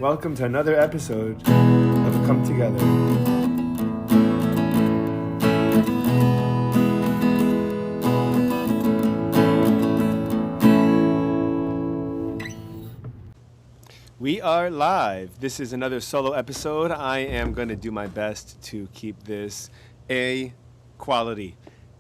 Welcome to another episode of Come Together. We are live. This is another solo episode. I am going to do my best to keep this A quality.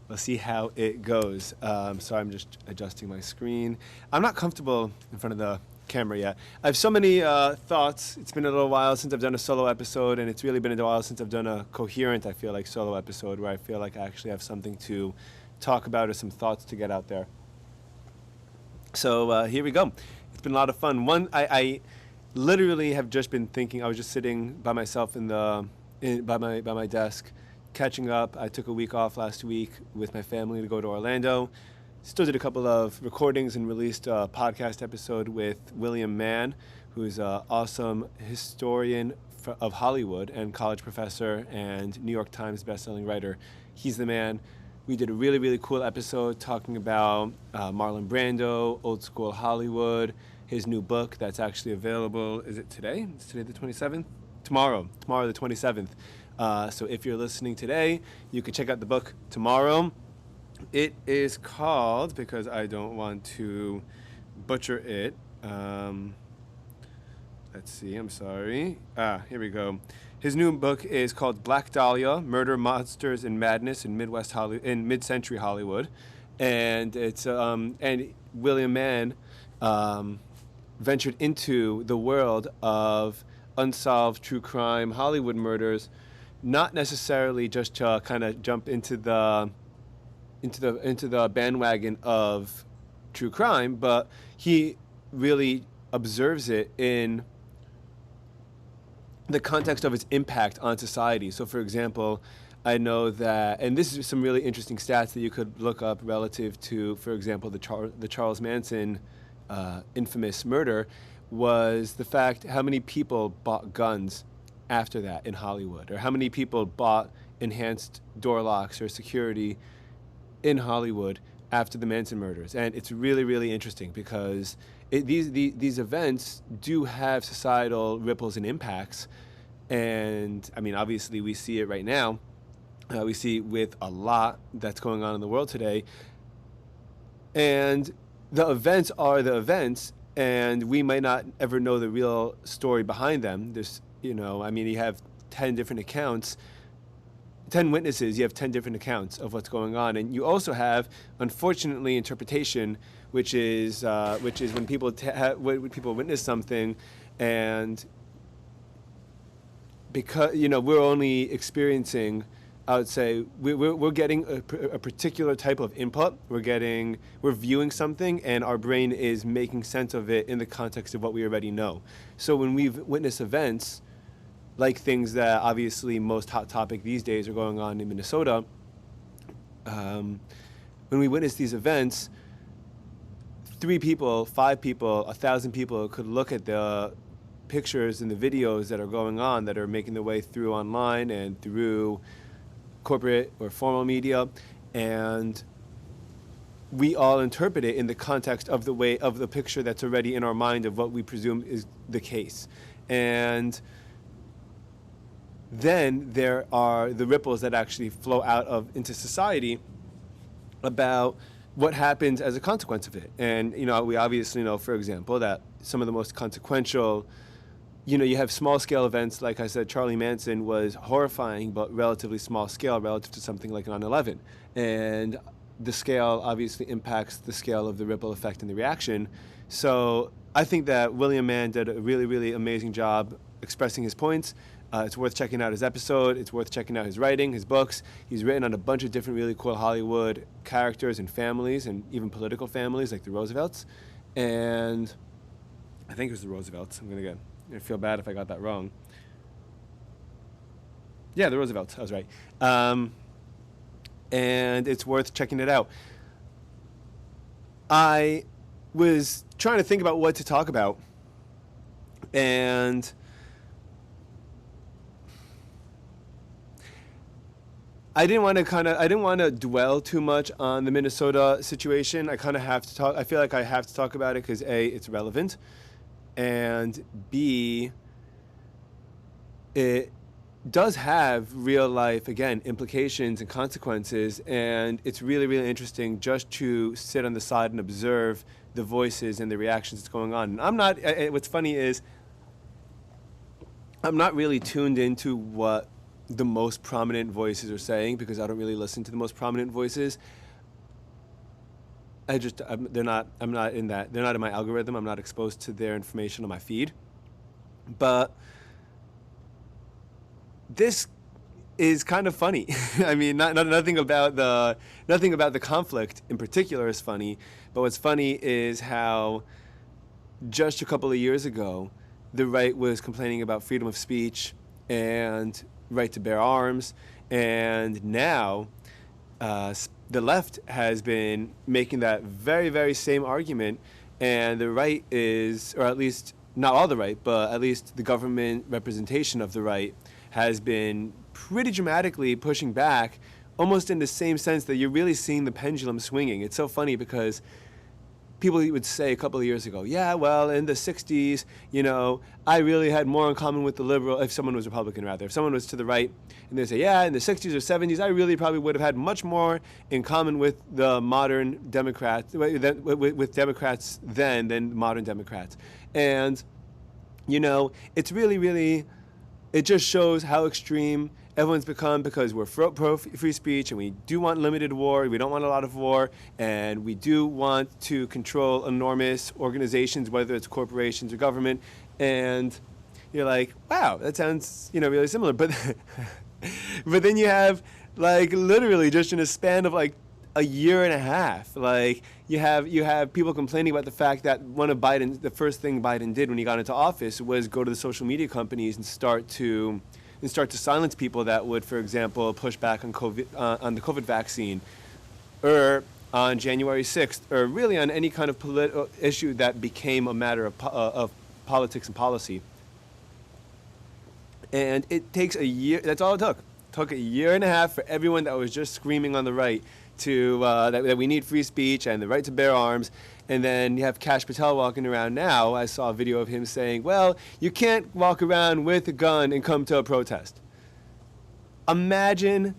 We'll see how it goes. So I'm just adjusting my screen. I'm not comfortable in front of the camera yet. I have so many thoughts. It's been a little while since I've done a solo episode, and it's really been a while since I've done a coherent, I feel like, solo episode where I feel like I actually have something to talk about or some thoughts to get out there. So here we go. It's been a lot of fun. I literally have just been thinking. I was just sitting by myself by my desk, catching up. I took a week off last week with my family to go to Orlando. Still did a couple of recordings and released a podcast episode with William Mann, who's an awesome historian of Hollywood and college professor and New York Times bestselling writer. He's the man. We did a really, really cool episode talking about Marlon Brando, old school Hollywood, his new book that's actually available. Is it today? Is today the 27th? Tomorrow the 27th. So if you're listening today, you can check out the book tomorrow. It is called, because I don't want to butcher it, let's see, I'm sorry. Here we go. His new book is called Black Dahlia, Murder, Monsters, and Madness in Mid-Century Hollywood. And it's and William Mann ventured into the world of unsolved true crime Hollywood murders, not necessarily just to kind of jump into the bandwagon of true crime, but he really observes it in the context of its impact on society. So, for example, I know that, and this is some really interesting stats that you could look up relative to, for example, the Charles Manson infamous murder, was the fact how many people bought guns after that in Hollywood, or how many people bought enhanced door locks or security in Hollywood after the Manson murders. And it's really, really interesting because these events do have societal ripples and impacts. And I mean, obviously we see it right now. We see with a lot that's going on in the world today. And the events are the events, and we might not ever know the real story behind them. There's, you have 10 different accounts, 10 witnesses, you have 10 different accounts of what's going on. And you also have, unfortunately, interpretation, which is when people when people witness something, and because, we're only experiencing, I would say, we're getting a particular type of input. We're viewing something, and our brain is making sense of it in the context of what we already know. So when we've witnessed events, like things that obviously most hot topic these days are going on in Minnesota, when we witness these events, 3 people, 5 people, 1,000 people could look at the pictures and the videos that are going on, that are making their way through online and through corporate or formal media, and we all interpret it in the context of the way of the picture that's already in our mind of what we presume is the case. And then there are the ripples that actually flow out into society about what happens as a consequence of it. And, we obviously know, for example, that some of the most consequential, you have small scale events. Like I said, Charlie Manson was horrifying, but relatively small scale relative to something like 9/11. And the scale obviously impacts the scale of the ripple effect and the reaction. So I think that William Mann did a really, really amazing job expressing his points. It's worth checking out his episode. It's worth checking out his writing, his books. He's written on a bunch of different really cool Hollywood characters and families, and even political families like the Roosevelts. And I think it was the Roosevelts. I'm going to feel bad if I got that wrong. Yeah, the Roosevelts. I was right. And it's worth checking it out. I was trying to think about what to talk about, and I didn't want to dwell too much on the Minnesota situation. I feel like I have to talk about it because A, it's relevant, and B, it does have real life, again, implications and consequences, and it's really, really interesting just to sit on the side and observe the voices and the reactions that's going on. And I'm not, what's funny is, I'm not really tuned into what the most prominent voices are saying because I don't really listen to the most prominent voices. They're not, I'm not in that, they're not in my algorithm. I'm not exposed to their information on my feed. But this is kind of funny. I mean, nothing about the conflict in particular is funny, but what's funny is how just a couple of years ago, the right was complaining about freedom of speech and right to bear arms, and now the left has been making that very, very same argument, and the right is, or at least not all the right, but at least the government representation of the right has been pretty dramatically pushing back, almost in the same sense that you're really seeing the pendulum swinging. It's so funny because people would say a couple of years ago, yeah, well, in the 60s, I really had more in common with the liberal, if someone was Republican rather, if someone was to the right, and they say, yeah, in the 60s or 70s, I really probably would have had much more in common with the modern Democrats, with Democrats then than modern Democrats. And, it's really, really, it just shows how extreme everyone's become because we're pro free speech and we do want limited war. We don't want a lot of war, and we do want to control enormous organizations, whether it's corporations or government. And you're like, wow, that sounds really similar. But but then you have literally just in a span of a year and a half, you have people complaining about the fact that the first thing Biden did when he got into office was go to the social media companies and start to silence people that would, for example, push back on on the COVID vaccine, or on January 6th, or really on any kind of political issue that became a matter of politics and policy. And it takes a year. That's all it took. It took a year and a half for everyone that was just screaming on the right to that we need free speech and the right to bear arms. And then you have Kash Patel walking around now. I saw a video of him saying, well, you can't walk around with a gun and come to a protest. Imagine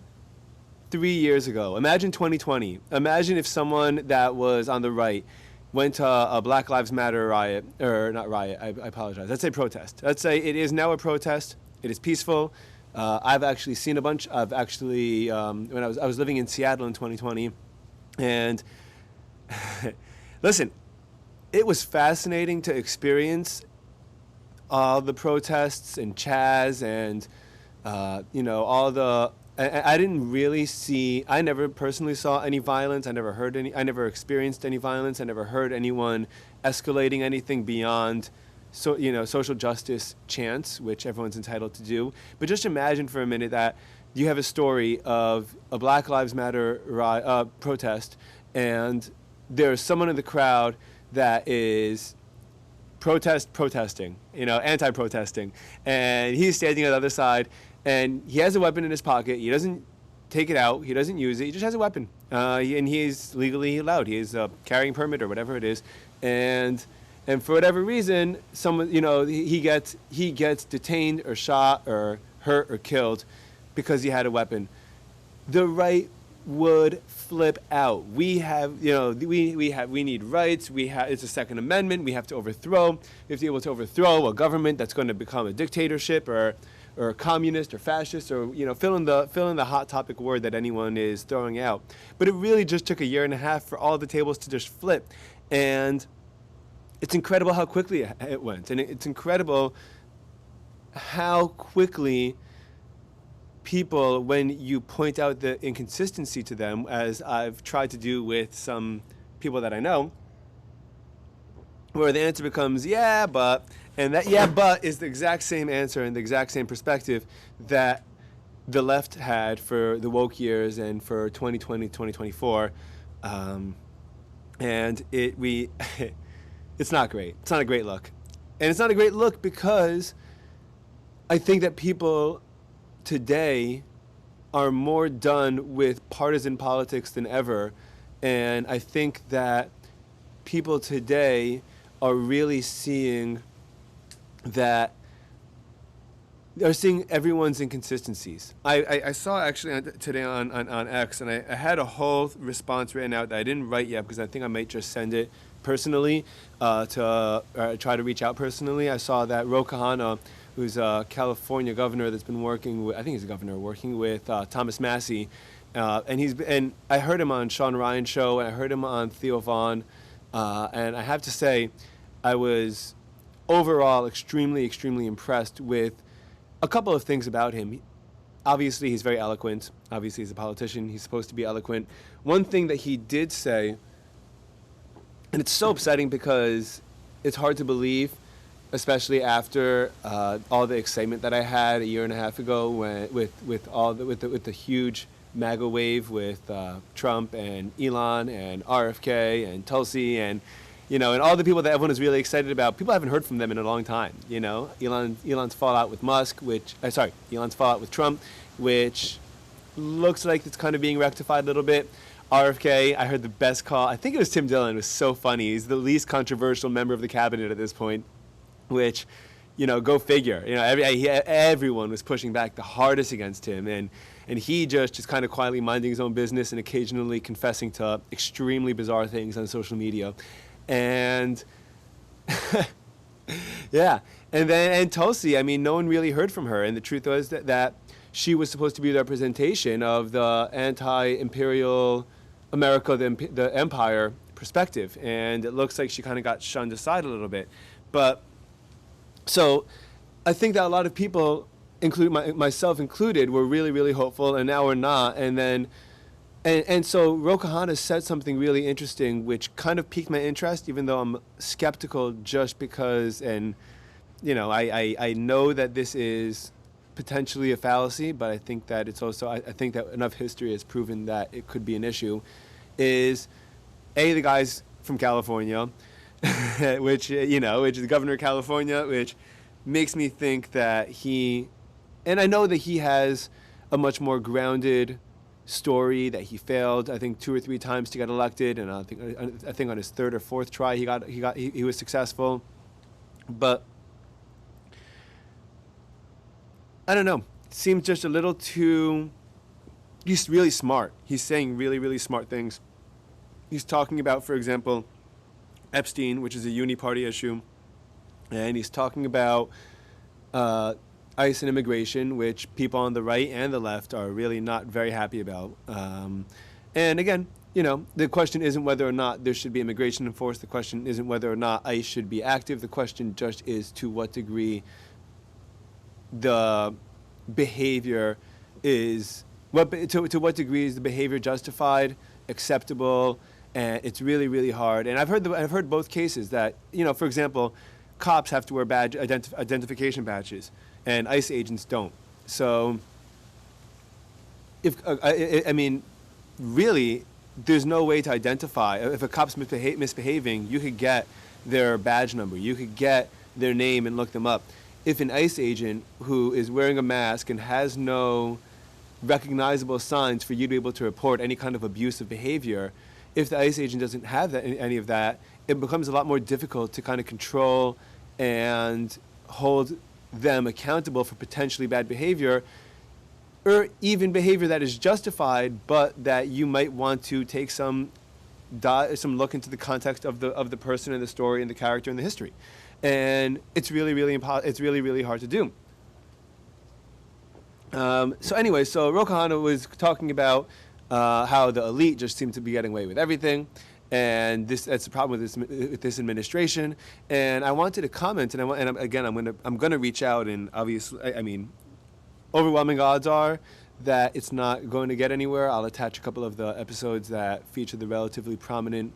3 years ago. Imagine 2020. Imagine if someone that was on the right went to a Black Lives Matter riot, or not riot, I apologize. Let's say protest. Let's say it is now a protest. It is peaceful. I've actually seen a bunch. I've actually, when I was living in Seattle in 2020, and listen, it was fascinating to experience all the protests and Chaz and, all the, I didn't really see, I never personally saw any violence. I never experienced any violence. I never heard anyone escalating anything beyond social justice chants, which everyone's entitled to do. But just imagine for a minute that you have a story of a Black Lives Matter protest, and there's someone in the crowd that is protesting, anti-protesting, and he's standing on the other side, and he has a weapon in his pocket. He doesn't take it out. He doesn't use it. He just has a weapon, and he is legally allowed. He has a carrying permit or whatever it is, and for whatever reason, someone, he gets detained or shot or hurt or killed because he had a weapon. The right would flip out. We have, we need rights. It's a Second Amendment. We have to overthrow. We have to be able to overthrow a government that's going to become a dictatorship or communist or fascist or fill in the hot topic word that anyone is throwing out. But it really just took a year and a half for all the tables to just flip, and it's incredible how quickly it went, and it's incredible how quickly people, when you point out the inconsistency to them, as I've tried to do with some people that I know, where the answer becomes, yeah, but, and that yeah, but is the exact same answer and the exact same perspective that the left had for the woke years and for 2020, 2024. And it's not great. It's not a great look. And it's not a great look because I think that people today are more done with partisan politics than ever. And I think that people today are really seeing that are seeing everyone's inconsistencies. I saw actually today on X, and I had a whole response written out that I didn't write yet because I think I might just send it personally to try to reach out personally. I saw that Ro Khanna, who's a California governor that's been working with, I think he's a governor, working with Thomas Massey, and I heard him on Sean Ryan's show, and I heard him on Theo Vaughn, and I have to say, I was overall extremely, extremely impressed with a couple of things about him. Obviously, he's very eloquent. Obviously, he's a politician. He's supposed to be eloquent. One thing that he did say, and it's so upsetting because it's hard to believe, especially after all the excitement that I had a year and a half ago with the huge MAGA wave with Trump and Elon and RFK and Tulsi and and all the people that everyone is really excited about. People haven't heard from them in a long time. Elon's fallout with Elon's fallout with Trump, which looks like it's kind of being rectified a little bit. RFK, I heard the best call. I think it was Tim Dillon. It was so funny. He's the least controversial member of the cabinet at this point, which, go figure. Everyone was pushing back the hardest against him, and he just kind of quietly minding his own business and occasionally confessing to extremely bizarre things on social media. And yeah, and Tulsi, no one really heard from her, and the truth was that she was supposed to be the representation of the anti-imperial America, the empire perspective, and it looks like she kind of got shunned aside a little bit. But so I think that a lot of people, myself included, were really, really hopeful, and now we're not. And so Ro Khanna said something really interesting, which kind of piqued my interest, even though I'm skeptical just because, I know that this is potentially a fallacy, but I think that it's also, I think that enough history has proven that it could be an issue, is the guy's from California, which is the governor of California, which makes me think that and I know that he has a much more grounded story, that he failed, I think 2 or 3 times to get elected, and I think on his 3rd or 4th try he was successful. But I don't know. It seems just a little too. He's really smart. He's saying really, really smart things. He's talking about, for example, Epstein, which is a uni-party issue, and he's talking about ICE and immigration, which people on the right and the left are really not very happy about. And again, the question isn't whether or not there should be immigration enforced. The question isn't whether or not ICE should be active. The question just is to what degree the behavior is, to what degree is the behavior justified, acceptable, and it's really, really hard. And I've heard both cases that, for example, cops have to wear identification badges, and ICE agents don't. So, really, there's no way to identify. If a cop's misbehaving, you could get their badge number, you could get their name and look them up. If an ICE agent who is wearing a mask and has no recognizable signs for you to be able to report any kind of abusive behavior, if the ICE agent doesn't have any of that, it becomes a lot more difficult to kind of control and hold them accountable for potentially bad behavior, or even behavior that is justified, but that you might want to take some look into the context of the person and the story and the character and the history. And it's really, really really hard to do. So anyway, so Ro Khanna was talking about how the elite just seem to be getting away with everything, and that's the problem with this administration. And I wanted to comment, and I'm gonna reach out, and obviously, overwhelming odds are that it's not going to get anywhere. I'll attach a couple of the episodes that feature the relatively prominent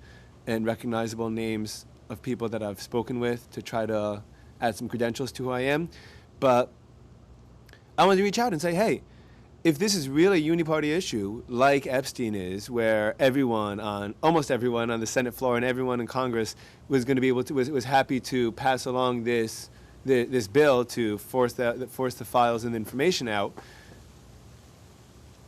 and recognizable names of people that I've spoken with to try to add some credentials to who I am. But I wanted to reach out and say, hey, if this is really a uni-party issue, like Epstein is, where almost everyone on the Senate floor and everyone in Congress was going to be able to was happy to pass along this bill to force the files and the information out,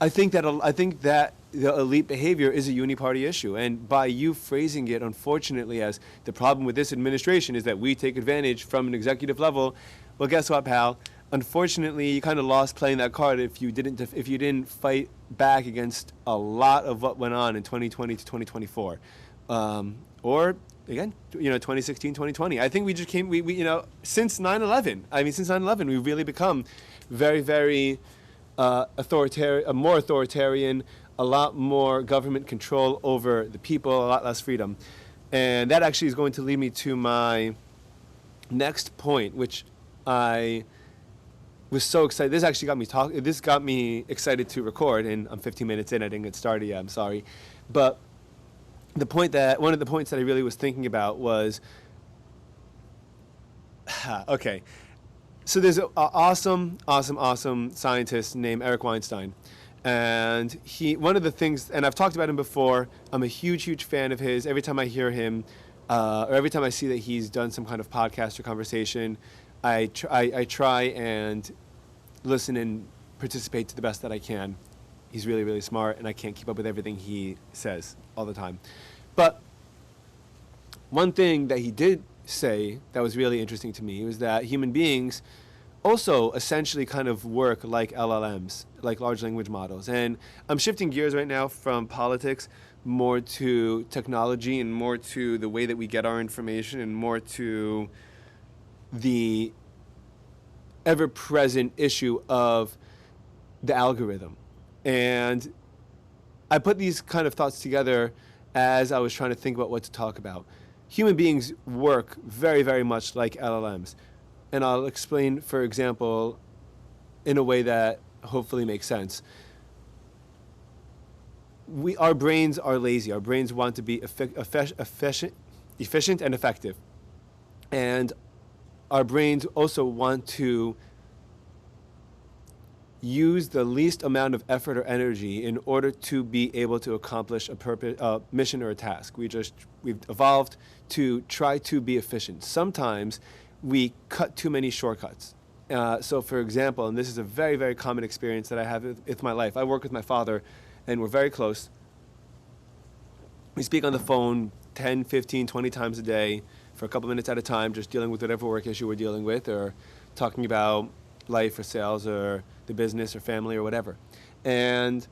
I think that the elite behavior is a uni-party issue, and by you phrasing it, unfortunately, as the problem with this administration is that we take advantage from an executive level, well, guess what, pal? unfortunately, you kind of lost playing that card if you didn't fight back against a lot of what went on in 2020 to 2024, or again, 2016, 2020. I think we just came, since 9/11. I mean, since 9/11, we've really become very, very authoritarian, more authoritarian, a lot more government control over the people, a lot less freedom. And that actually is going to lead me to my next point, which I was so excited. This actually got me excited to record, and I'm 15 minutes in. I didn't get started yet. I'm sorry. But one of the points that I really was thinking about was, okay. So there's an awesome scientist named Eric Weinstein. And one of the things, and I've talked about him before, I'm a huge fan of his. Every time I hear him, or every time I see that he's done some kind of podcast or conversation, I try and listen and participate to the best that I can. He's really, really smart, and I can't keep up with everything he says all the time. But one thing that he did say that was really interesting to me was that human beings also essentially kind of work like LLMs, like large language models. And I'm shifting gears right now from politics more to technology and more to the way that we get our information and more to the ever-present issue of the algorithm. And I put these kind of thoughts together as I was trying to think about what to talk about. Human beings work very, very much like LLMs. And I'll explain, for example, in a way that hopefully makes sense. Our brains are lazy. Our brains want to be efficient and effective. And our brains also want to use the least amount of effort or energy in order to be able to accomplish a mission or a task. We've evolved to try to be efficient. Sometimes we cut too many shortcuts. So for example, and this is a very, very common experience that I have with my life. I work with my father, and we're very close. We speak on the phone 10, 15, 20 times a day for a couple minutes at a time, just dealing with whatever work issue we're dealing with, or talking about life or sales or the business or family or whatever. And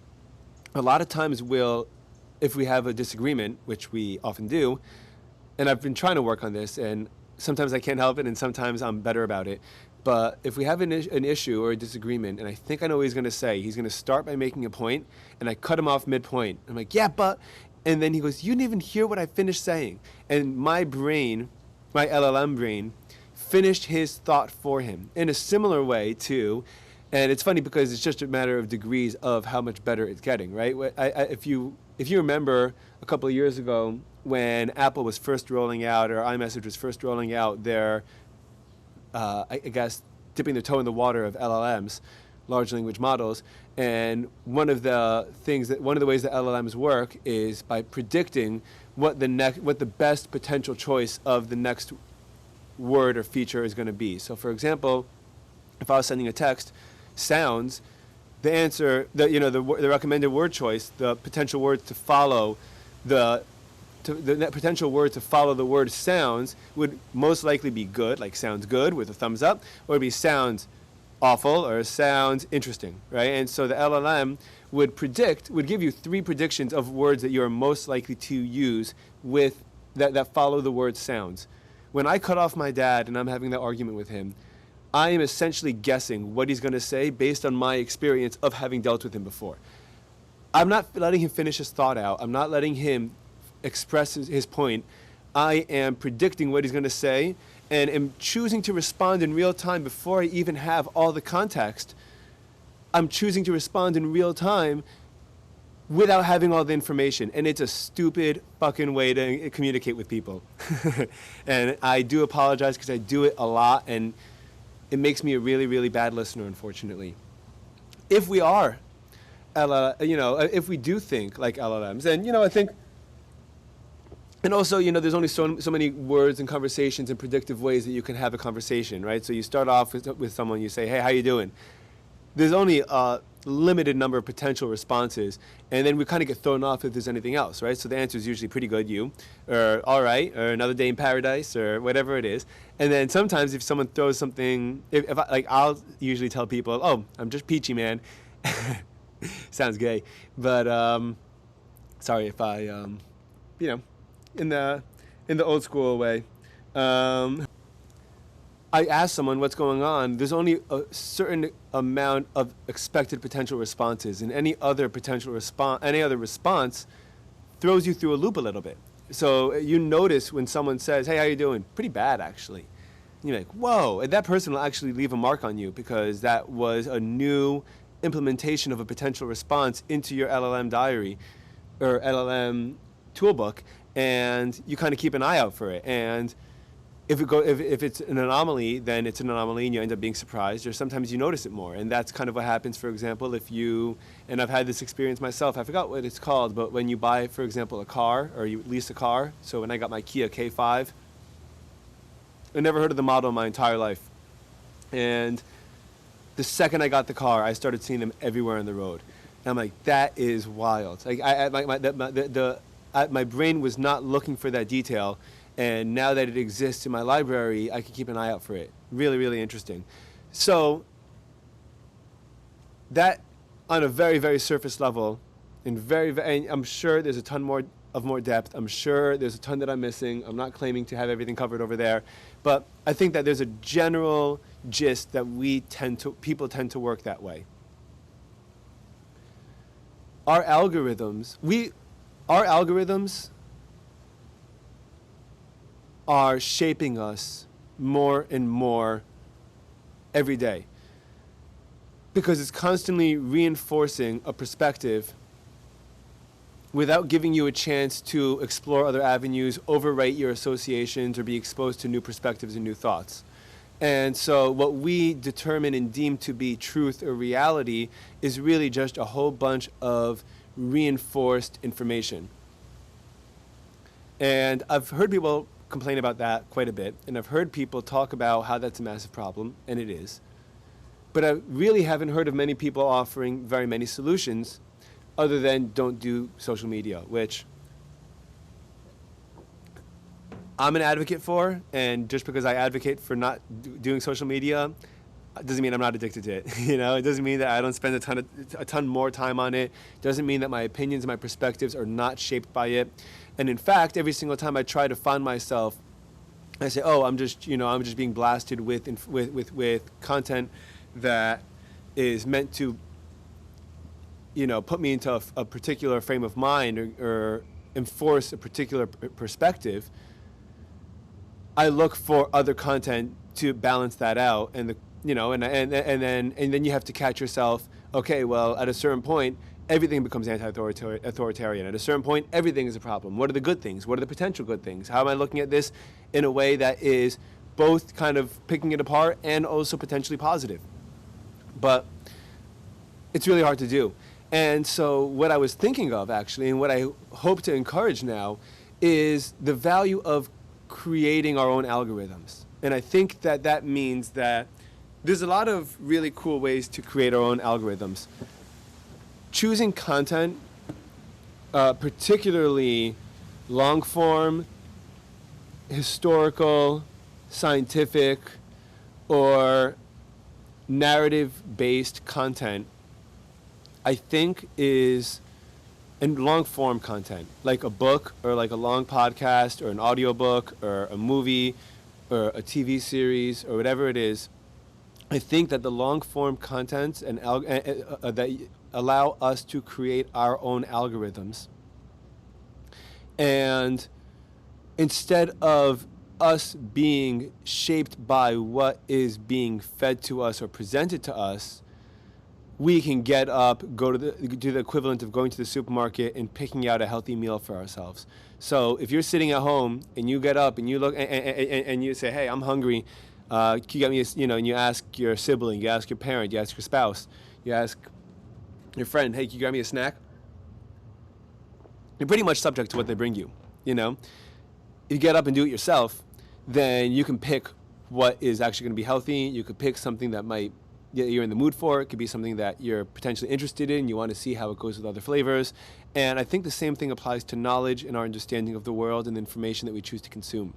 a lot of times if we have a disagreement, which we often do, and I've been trying to work on this, and sometimes I can't help it, and sometimes I'm better about it. But if we have an issue or a disagreement, and I think I know what he's going to say, he's going to start by making a point, and I cut him off mid-point. I'm like, yeah, but, and then he goes, you didn't even hear what I finished saying. And my brain, my LLM brain, finished his thought for him in a similar way too. And it's funny because it's just a matter of degrees of how much better it's getting, right? If you remember a couple of years ago when Apple was first rolling out, or iMessage was first rolling out their, I guess, dipping their toe in the water of LLMs, large language models. And one of the ways that LLMs work is by predicting what the best potential choice of the next word or feature is going to be. So for example, if I was sending a text, sounds, the answer, the recommended word choice, the potential word to follow the potential word to follow the word sounds would most likely be good, like sounds good with a thumbs up, or it'd be sounds awful or sounds interesting, right? And so the LLM would give you 3 predictions of words that you're most likely to use with that follow the word sounds. When I cut off my dad and I'm having that argument with him, I am essentially guessing what he's going to say based on my experience of having dealt with him before. I'm not letting him finish his thought out. I'm not letting him express his point. I am predicting what he's going to say and am choosing to respond in real time before I even have all the context. I'm choosing to respond in real time without having all the information. And it's a stupid fucking way to communicate with people. And I do apologize because I do it a lot, and it makes me a really, really bad listener, unfortunately. If we are, if we do think like LLMs, and I think, and also, there's only so many words and conversations and predictive ways that you can have a conversation, right? So you start off with someone, you say, hey, how you doing? there's only a limited number of potential responses, and then we kind of get thrown off if there's anything else, right? So the answer is usually pretty good, you, or all right, or another day in paradise, or whatever it is. And then sometimes if someone throws something, if I, like, I'll usually tell people, oh, I'm just peachy, man. Sounds gay, but sorry if I, you know, in the old school way. I ask someone what's going on, there's only a certain amount of expected potential responses, and any other response throws you through a loop a little bit. So you notice when someone says, "Hey, how you doing?" Pretty bad, actually. And you're like, "Whoa!" And that person will actually leave a mark on you because that was a new implementation of a potential response into your LLM diary or LLM toolbook, and you kind of keep an eye out for it. And if it's an anomaly, then it's an anomaly and you end up being surprised, or sometimes you notice it more. And that's kind of what happens, for example, if you, and I've had this experience myself, I forgot what it's called, but when you buy, for example, a car, or you lease a car. So when I got my Kia K5, I never heard of the model in my entire life. And the second I got the car, I started seeing them everywhere on the road. And I'm like, that is wild. Like my brain was not looking for that detail. And now that it exists in my library, I can keep an eye out for it. Really, really interesting. So that, on a very, very surface level, and I'm sure there's a ton more depth. I'm sure there's a ton that I'm missing. I'm not claiming to have everything covered over there, but I think that there's a general gist that people tend to work that way. Our algorithms are shaping us more and more every day, because it's constantly reinforcing a perspective without giving you a chance to explore other avenues, overwrite your associations, or be exposed to new perspectives and new thoughts. And so what we determine and deem to be truth or reality is really just a whole bunch of reinforced information. And I've heard people complain about that quite a bit, and I've heard people talk about how that's a massive problem, and it is. But I really haven't heard of many people offering very many solutions other than don't do social media, which I'm an advocate for, and just because I advocate for not doing social media doesn't mean I'm not addicted to it. You know, it doesn't mean that I don't spend a ton more time on it. It doesn't mean that my opinions and my perspectives are not shaped by it. And in fact, every single time I try to find myself, I say, "Oh, I'm just being blasted with content that is meant to, put me into a particular frame of mind or enforce a particular perspective." I look for other content to balance that out, and then you have to catch yourself. Okay, well, at a certain point, everything becomes anti-authoritarian. At a certain point, everything is a problem. What are the good things? What are the potential good things? How am I looking at this in a way that is both kind of picking it apart and also potentially positive? But it's really hard to do. And so what I was thinking of, actually, and what I hope to encourage now, is the value of creating our own algorithms. And I think that means that there's a lot of really cool ways to create our own algorithms. Choosing content, particularly long form, historical, scientific, or narrative-based content, I think and long form content, like a book or like a long podcast or an audiobook or a movie or a TV series or whatever it is. I think that the long form contents that allow us to create our own algorithms. And instead of us being shaped by what is being fed to us or presented to us, we can get up, do the equivalent of going to the supermarket and picking out a healthy meal for ourselves. So if you're sitting at home and you get up and you look and you say, "Hey, I'm hungry. Can you get me and you ask your sibling, you ask your parent, you ask your spouse, you ask your friend, "Hey, can you grab me a snack?" You're pretty much subject to what they bring you, If you get up and do it yourself, then you can pick what is actually going to be healthy. You could pick something that might you're in the mood for. It could be something that you're potentially interested in. You want to see how it goes with other flavors. And I think the same thing applies to knowledge and our understanding of the world and the information that we choose to consume.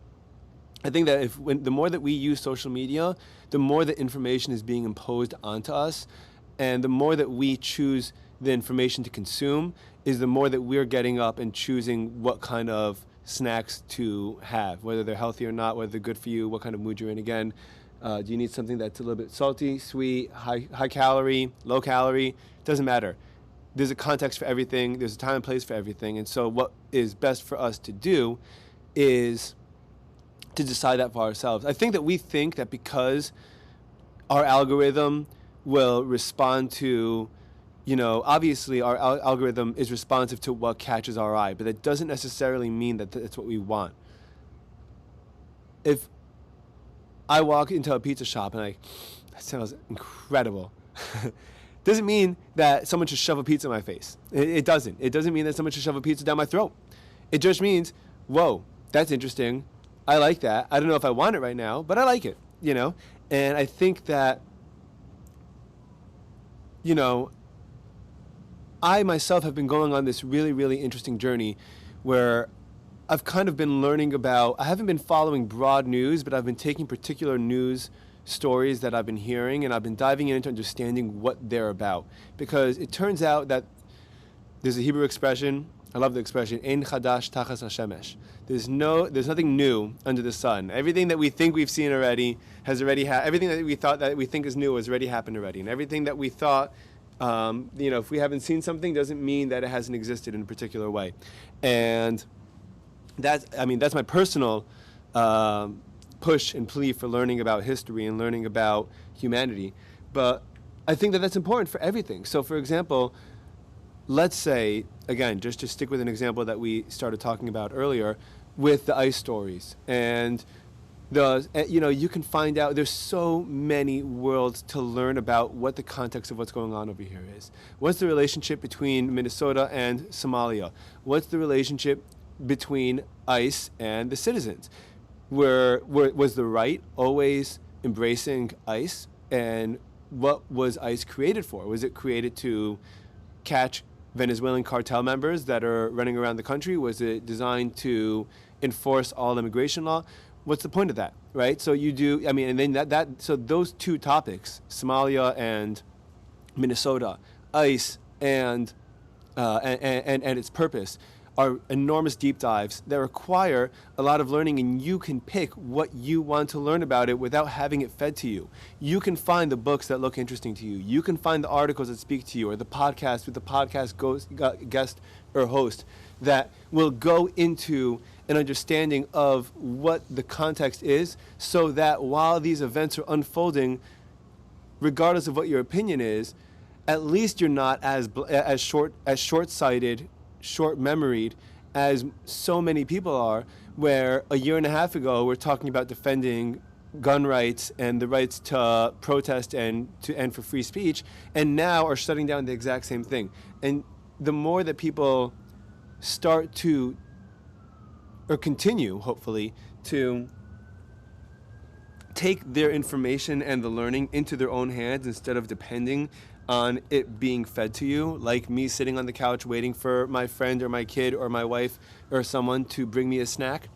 I think that the more that we use social media, the more that information is being imposed onto us, and the more that we choose the information to consume, is the more that we're getting up and choosing what kind of snacks to have, whether they're healthy or not, whether they're good for you, what kind of mood you're in. Again, do you need something that's a little bit salty, sweet, high calorie, low calorie? Doesn't matter. There's a context for everything. There's a time and place for everything. And so what is best for us to do is to decide that for ourselves. I think that we think that because our algorithm will respond to, obviously our algorithm is responsive to what catches our eye, but that doesn't necessarily mean that that's what we want. If I walk into a pizza shop and that sounds incredible, doesn't mean that someone should shove a pizza in my face. It doesn't. It doesn't mean that someone should shove a pizza down my throat. It just means, whoa, that's interesting. I like that. I don't know if I want it right now, but I like it, And I think that, I myself have been going on this really, really interesting journey where I've kind of been learning about, I haven't been following broad news, but I've been taking particular news stories that I've been hearing, and I've been diving into understanding what they're about. Because it turns out that there's a Hebrew expression, I love the expression, Ein chadash tachas hashemesh. There's nothing new under the sun. Everything that we think we've seen already has already everything that we thought that we think is new has already happened already. And everything that we thought, if we haven't seen something, doesn't mean that it hasn't existed in a particular way. And that's my personal push and plea for learning about history and learning about humanity. But I think that that's important for everything. So, for example, let's say, again, just to stick with an example that we started talking about earlier, with the ice stories. And you can find out, there's so many worlds to learn about what the context of what's going on over here is. What's the relationship between Minnesota and Somalia? What's the relationship between ICE and the citizens? Was the right always embracing ICE? And what was ICE created for? Was it created to catch Venezuelan cartel members that are running around the country? Was it designed to enforce all immigration law? What's the point of that, right? So you do, and then so those two topics, Somalia and Minnesota, ICE and its purpose, are enormous deep dives that require a lot of learning, and you can pick what you want to learn about it without having it fed to you. You can find the books that look interesting to you. You can find the articles that speak to you, or the podcast with the podcast guest or host that will go into an understanding of what the context is, so that while these events are unfolding, regardless of what your opinion is, at least you're not as short-sighted, short-memoried as so many people are, where a year and a half ago we're talking about defending gun rights and the rights to protest and for free speech, and now are shutting down the exact same thing. And the more that people start to, or continue, hopefully, to take their information and the learning into their own hands instead of depending on it being fed to you, like me sitting on the couch waiting for my friend or my kid or my wife or someone to bring me a snack,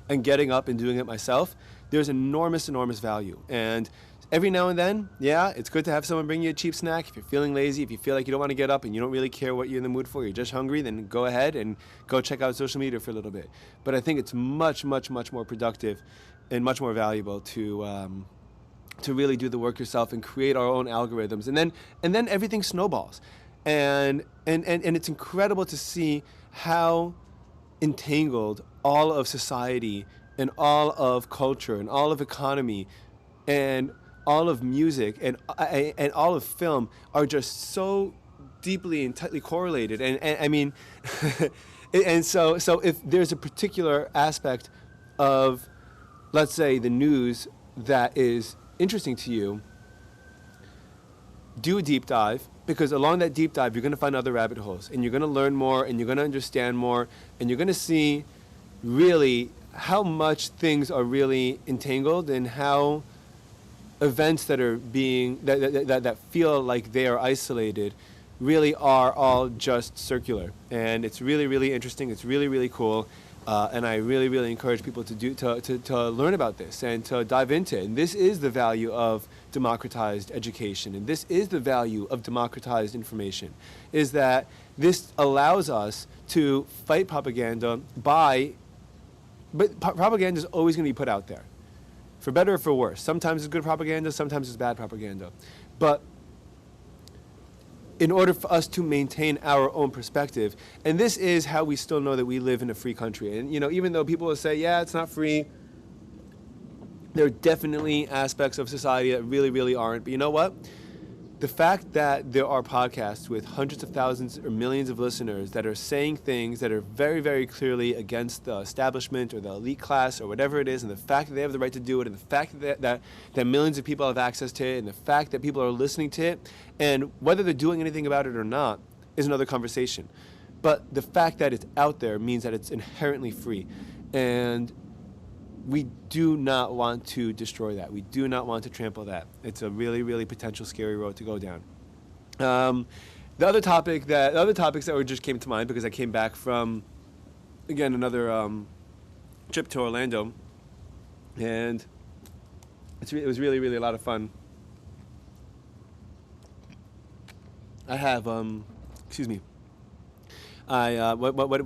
and getting up and doing it myself, there's enormous, enormous value. And every now and then, yeah, it's good to have someone bring you a cheap snack. If you're feeling lazy, if you feel like you don't want to get up and you don't really care what you're in the mood for, you're just hungry, then go ahead and go check out social media for a little bit. But I think it's much, much, much more productive and much more valuable to really do the work yourself and create our own algorithms. And then everything snowballs. And it's incredible to see how entangled all of society and all of culture and all of economy and all of music and all of film are just so deeply and tightly correlated. And I mean, and so if there's a particular aspect of, let's say, the news that is interesting to you, do a deep dive, because along that deep dive you're going to find other rabbit holes, and you're going to learn more, and you're going to understand more, and you're going to see really how much things are really entangled, and how events that are being that feel like they are isolated really are all just circular, and it's really, really interesting. It's really, really cool, and I really, really encourage people to learn about this and to dive into it. And this is the value of democratized education, and this is the value of democratized information, is that this allows us to fight propaganda but propaganda is always going to be put out there, for better or for worse. Sometimes it's good propaganda, sometimes it's bad propaganda. But in order for us to maintain our own perspective, and this is how we still know that we live in a free country. And even though people will say, yeah, it's not free, there are definitely aspects of society that really, really aren't. But you know what? The fact that there are podcasts with hundreds of thousands or millions of listeners that are saying things that are very, very clearly against the establishment or the elite class or whatever it is, and the fact that they have the right to do it, and the fact that millions of people have access to it, and the fact that people are listening to it, and whether they're doing anything about it or not is another conversation. But the fact that it's out there means that it's inherently free. And we do not want to destroy that. We do not want to trample that. It's a really, really potential scary road to go down. The other topics that just came to mind because I came back from, again, another trip to Orlando, and it was really, really a lot of fun. I have, what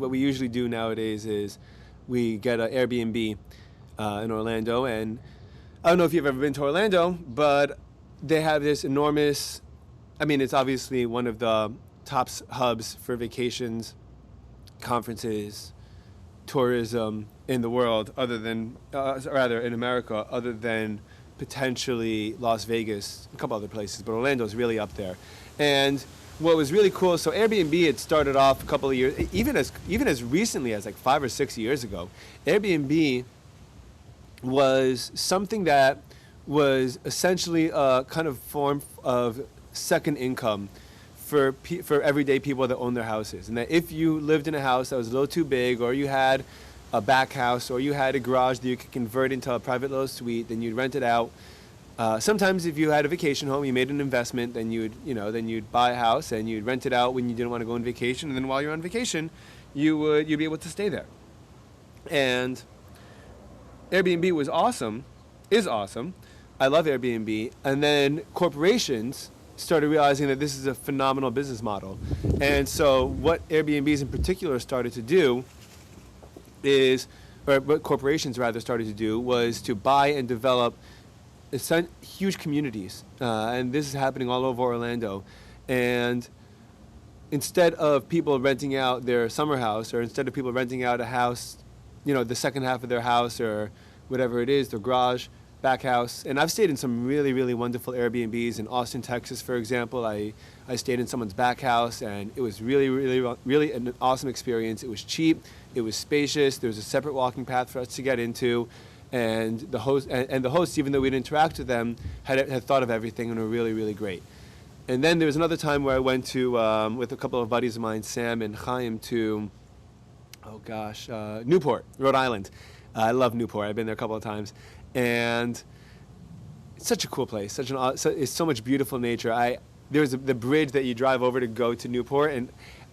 we usually do nowadays is we get an Airbnb in Orlando, and I don't know if you've ever been to Orlando, but they have this enormous, it's obviously one of the top hubs for vacations, conferences, tourism in the world, in America, other than potentially Las Vegas, a couple other places, but Orlando's really up there. And what was really cool, so Airbnb had started off a couple of years, even as recently as like 5 or 6 years ago. Airbnb was something that was essentially a kind of form of second income for everyday people that own their houses. And that if you lived in a house that was a little too big, or you had a back house, or you had a garage that you could convert into a private little suite, then you'd rent it out. Sometimes if you had a vacation home, you made an investment, then you'd buy a house and you'd rent it out when you didn't want to go on vacation, and then while you're on vacation, you'd be able to stay there. And Airbnb is awesome. I love Airbnb. And then corporations started realizing that this is a phenomenal business model. And so what Airbnbs in particular started to do or what corporations rather started to do, was to buy and develop huge communities. And this is happening all over Orlando. And instead of people renting out their summer house, or instead of people renting out a house, the second half of their house, or whatever it is, their garage, back house. And I've stayed in some really, really wonderful Airbnbs in Austin, Texas, for example. I stayed in someone's back house, and it was really, really, really an awesome experience. It was cheap, it was spacious, there was a separate walking path for us to get into, and the hosts, even though we didn't interact with them, had thought of everything and were really, really great. And then there was another time where I went to, with a couple of buddies of mine, Sam and Chaim, to Newport, Rhode Island. I love Newport. I've been there a couple of times, and it's such a cool place. It's so much beautiful nature. There's the bridge that you drive over to go to Newport, and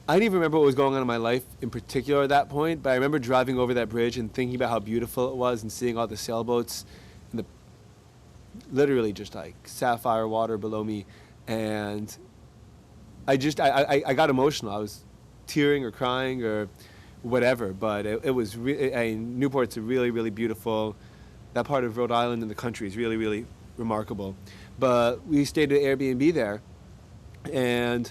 I didn't even remember what was going on in my life in particular at that point. But I remember driving over that bridge and thinking about how beautiful it was, and seeing all the sailboats, and literally just like sapphire water below me, and I got emotional. I was tearing or crying or whatever, but it was Newport's a really, really beautiful, that part of Rhode Island and the country is really, really remarkable. But we stayed at Airbnb there, and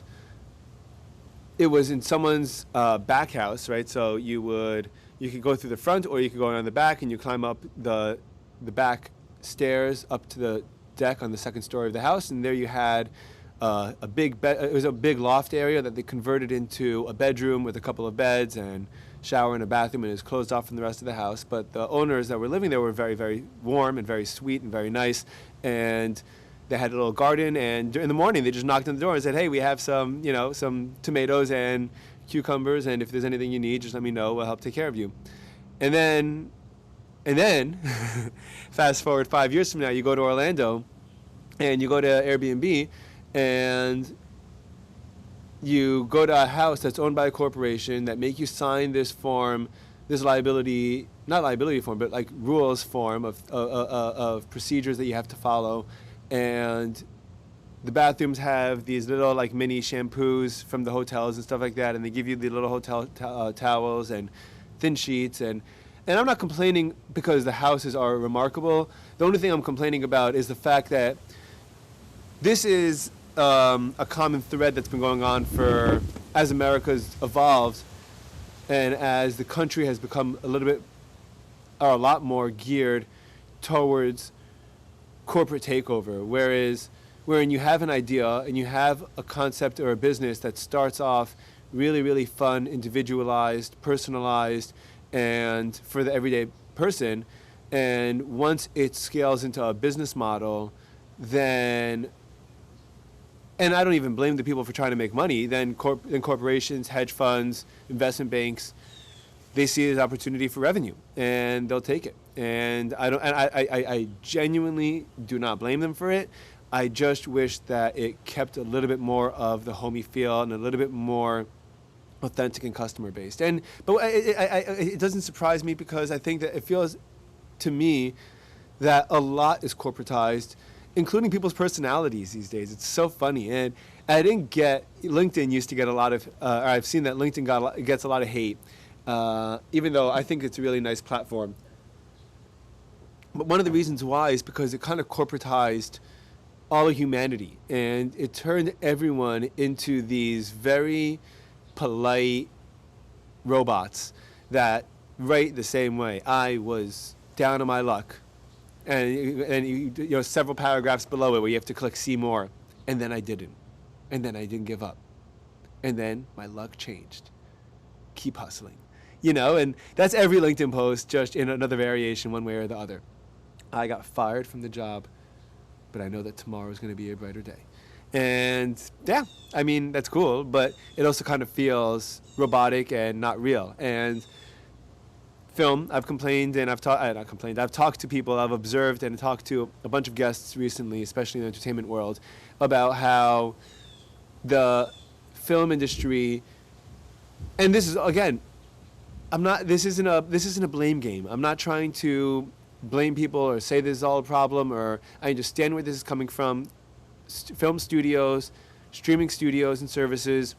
it was in someone's back house, right? So you could go through the front, or you could go around the back, and you climb up the back stairs up to the deck on the second story of the house, and there you had a big it was a big loft area that they converted into a bedroom with a couple of beds and shower and a bathroom, and it was closed off from the rest of the house. But the owners that were living there were very, very warm and very sweet and very nice, and they had a little garden, and in the morning they just knocked on the door and said, hey, we have some tomatoes and cucumbers, and if there's anything you need, just let me know, we'll help take care of you. And then fast forward 5 years from now, you go to Orlando, and you go to Airbnb, and you go to a house that's owned by a corporation that make you sign this form, this liability, not liability form, but like rules form of procedures that you have to follow. And the bathrooms have these little like mini shampoos from the hotels and stuff like that. And they give you the little hotel towels and thin sheets. And I'm not complaining because the houses are remarkable. The only thing I'm complaining about is the fact that this is a common thread that's been going on for, as America's evolved and as the country has become a little bit, or a lot more geared towards corporate takeover, wherein you have an idea and you have a concept or a business that starts off really, really fun, individualized, personalized, and for the everyday person. And once it scales into a business model, then, and I don't even blame the people for trying to make money, then corporations, hedge funds, investment banks, they see it as opportunity for revenue, and they'll take it. And I genuinely do not blame them for it. I just wish that it kept a little bit more of the homey feel and a little bit more authentic and customer based. But it doesn't surprise me, because I think that it feels to me that a lot is corporatized, including people's personalities these days. It's so funny. And I didn't get, LinkedIn used to get a lot of, or I've seen that LinkedIn gets a lot of hate, even though I think it's a really nice platform. But one of the reasons why is because it kind of corporatized all of humanity, and it turned everyone into these very polite robots that write the same way. I was down on my luck. And you know, several paragraphs below it where you have to click see more. And then I didn't. And then I didn't give up. And then my luck changed. Keep hustling. You know, and that's every LinkedIn post, just in another variation one way or the other. I got fired from the job, but I know that tomorrow is going to be a brighter day. And yeah, I mean, that's cool, but it also kind of feels robotic and not real. And film, I've complained and I've talked to people, I've observed and talked to a bunch of guests recently, especially in the entertainment world, about how the film industry, and this is, again, this isn't a blame game. I'm not trying to blame people or say this is all a problem, or I understand where this is coming from. Film studios, streaming studios and services,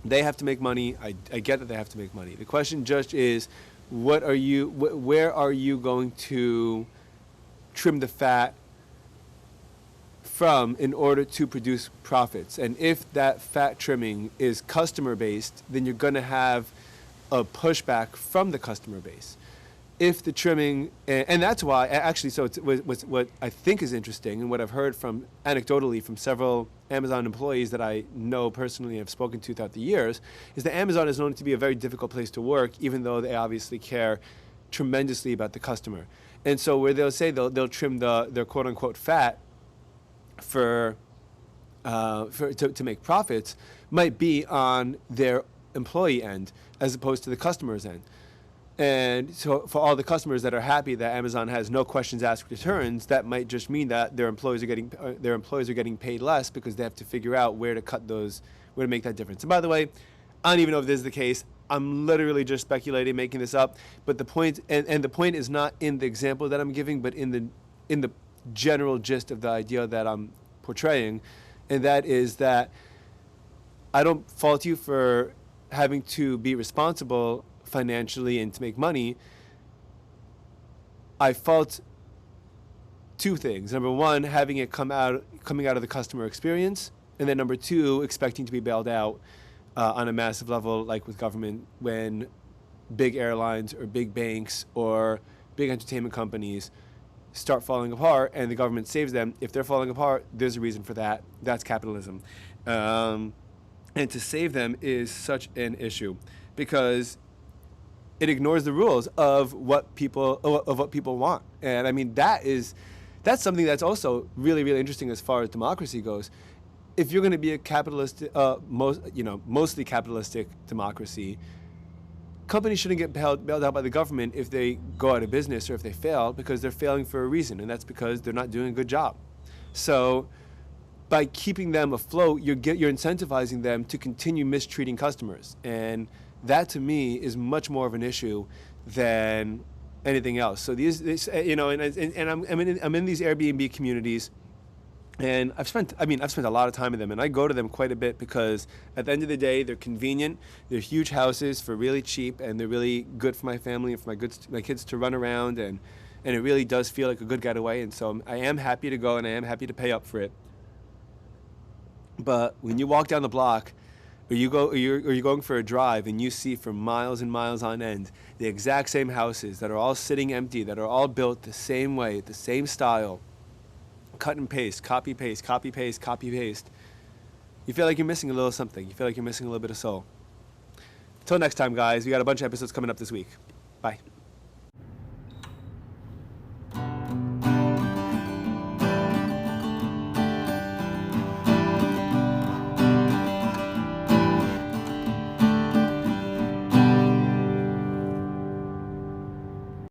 they have to make money. I get that they have to make money. The question just is, where are you going to trim the fat from in order to produce profits? And if that fat trimming is customer based, then you're going to have a pushback from the customer base. If the trimming, and that's why, actually, so what I think is interesting, and what I've heard from anecdotally from several Amazon employees that I know personally and have spoken to throughout the years, is that Amazon is known to be a very difficult place to work, even though they obviously care tremendously about the customer. And so where they'll say they'll trim their quote unquote fat to make profits, might be on their employee end as opposed to the customer's end. And so for all the customers that are happy that Amazon has no questions asked returns, that might just mean that their employees are getting paid less, because they have to figure out where to make that difference. And by the way, I don't even know if this is the case. I'm literally just speculating, making this up. But the point, and the point is not in the example that I'm giving, but in the general gist of the idea that I'm portraying, and that is that I don't fault you for having to be responsible financially and to make money. I fault two things. Number one, having it coming out of the customer experience, and then number two, expecting to be bailed out on a massive level, like with government, when big airlines or big banks or big entertainment companies start falling apart and the government saves them. If they're falling apart, there's a reason for that. That's capitalism. And to save them is such an issue, because it ignores the rules of what people want. And I mean, that's something that's also really, really interesting as far as democracy goes. If you're going to be a capitalist, mostly capitalistic democracy, companies shouldn't get bailed out by the government if they go out of business or if they fail, because they're failing for a reason, and that's because they're not doing a good job. So by keeping them afloat, you're incentivizing them to continue mistreating customers, and that to me is much more of an issue than anything else. So I'm in these Airbnb communities, and I've spent a lot of time in them, and I go to them quite a bit because at the end of the day, they're convenient. They're huge houses for really cheap, and they're really good for my family and for my kids to run around, and it really does feel like a good getaway. And so I am happy to go, and I am happy to pay up for it. But when you walk down the block, or you're going for a drive, and you see for miles and miles on end the exact same houses that are all sitting empty, that are all built the same way, the same style, cut and paste, copy paste, copy paste, copy paste, you feel like you're missing a little something. You feel like you're missing a little bit of soul. Until next time, guys, we got a bunch of episodes coming up this week. Bye.